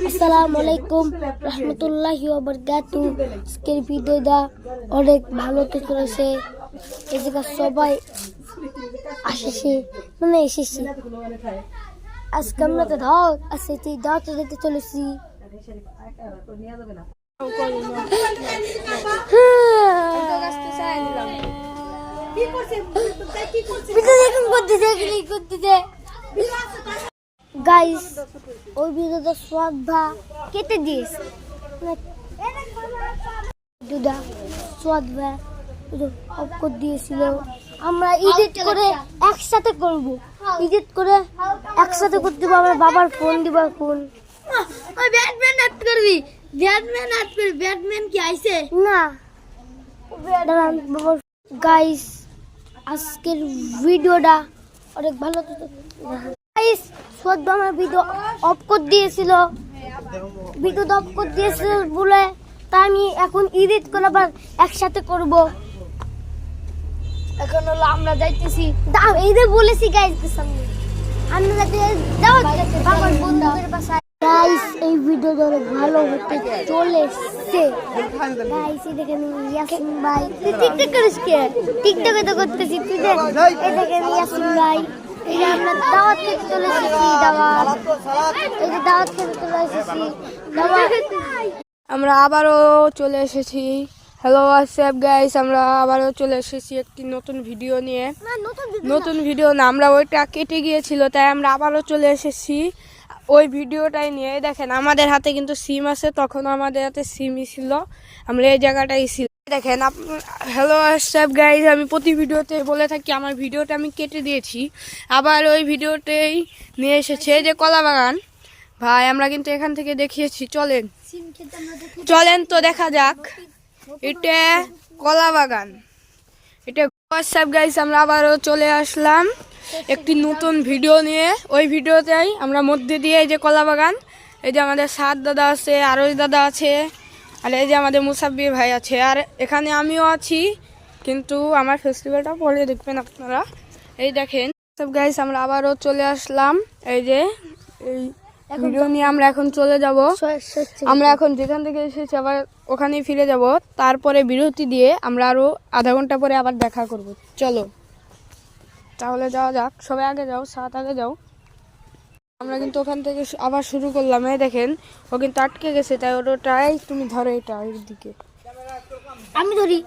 আসসালামু আলাইকুম রহমতুল্লাহি ওয়া বারাকাতুহু। আজকের ভিডিওটা অনেক ভালো তো চলেছে। এই জায়গা সবাই এসেছি। আজকে আমরা তো দাওয়াত আছে, দাওয়াতে যেতে চলেছি। গাইস, ওই ভিডিওটা সোয়াদা কেটে দিয়েছে। সোয়াদা অফ করে দিয়েছিল। আমরা এডিট করে একসাথে করব। এডিট করে একসাথে করতে দিব। আমার বাবার ফোন দিব এখন। ওই ব্যাটম্যান আট করবি। ব্যাটম্যান কি আইছে না? গাইস, আজকের ভিডিওটা অনেক ভালো। গাইস, সোয়াদা আমার ভিডিও অফ করে দিয়েছিল। বলে তাই আমি এখন এডিট করে আবার একসাথে করব। এখন হলো আমরা যাইতেছি। এই যে বলেছি গাইস সামনে আমরা যাতে বাবার বন্ধুদের বাসায়। গাইস, এই ভিডিওটা অনেক ভালো হতে চলেছে। গাইস, এই দেখেন ইয়াসিন ভাই। তুই টিকটক করিস কে? টিকটকে তো করতেছি। তুই যে এই দেখেন ইয়াসিন ভাই। এই যে আমরা দাওয়াত খেতে চলে এসেছি। আমরা আবারও চলে এসেছি। হ্যালো হোয়াটসঅ্যাপ গাইস, আমরা আবারও চলে এসেছি একটি নতুন ভিডিও নিয়ে। নতুন ভিডিও না, আমরা ওইটা কেটে গিয়েছিল তাই আমরা আবারও চলে এসেছি ওই ভিডিওটাই নিয়ে। দেখেন আমাদের হাতে কিন্তু সিম আছে, তখন আমাদের হাতে সিমই ছিল, আমরা এই জায়গাটাই ছিল। দেখেন হ্যালো হোয়াটসঅ্যাপ গাইস, আমি প্রতি ভিডিওতে বলে থাকি আমার ভিডিওটা আমি কেটে দিয়েছি। আবার ওই ভিডিওতেই নিয়ে এসেছে যে কলা বাগান। ভাই, আমরা কিন্তু এখান থেকে দেখিয়েছি। চলেন তো দেখা যাক। এটা কলা বাগান, এটা হোয়াটসঅ্যাপ গাইস। আমরা আবারও চলে আসলাম একটি নতুন ভিডিও নিয়ে। ওই ভিডিওতেই আমরা মধ্যে দিয়ে এই যে কলা বাগান, এই যে আমাদের সাদ দাদা আছে, আরজ দাদা আছে, আর এই যে আমাদের মুসাব্বির ভাই আছে, আর এখানে আমিও আছি। কিন্তু আমার ফেস্টিভ্যালটা পরে দেখবেন আপনারা। এই দেখেন সব গাইস, আমরা আবারও চলে আসলাম এই যে এই ভিডিও নিয়ে। আমরা এখন চলে যাব। আমরা এখন যেখান থেকে এসেছি আবার ওখানেই ফিরে যাব। তারপরে বিরতি দিয়ে আমরা আরো আধা ঘন্টা পরে আবার দেখা করব। চলো তাহলে যাওয়া যাক। সবাই আগে যাও, সাত আগে যাও। আমরা কিন্তু ওখান থেকে আবার শুরু করলাম। এই দেখেন ও কিন্তু আটকে গেছে, তাই ওটাই তুমি ধরো। এটা এর দিকে আমি ধরি।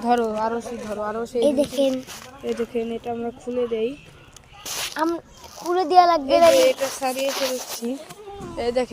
ধরো, আরো ধরো, আরো এই দেখেন এটা আমরা খুলে দেই। খুলে দেওয়া লাগবে। এটা সারিয়ে ফেলছি। এই দেখেন।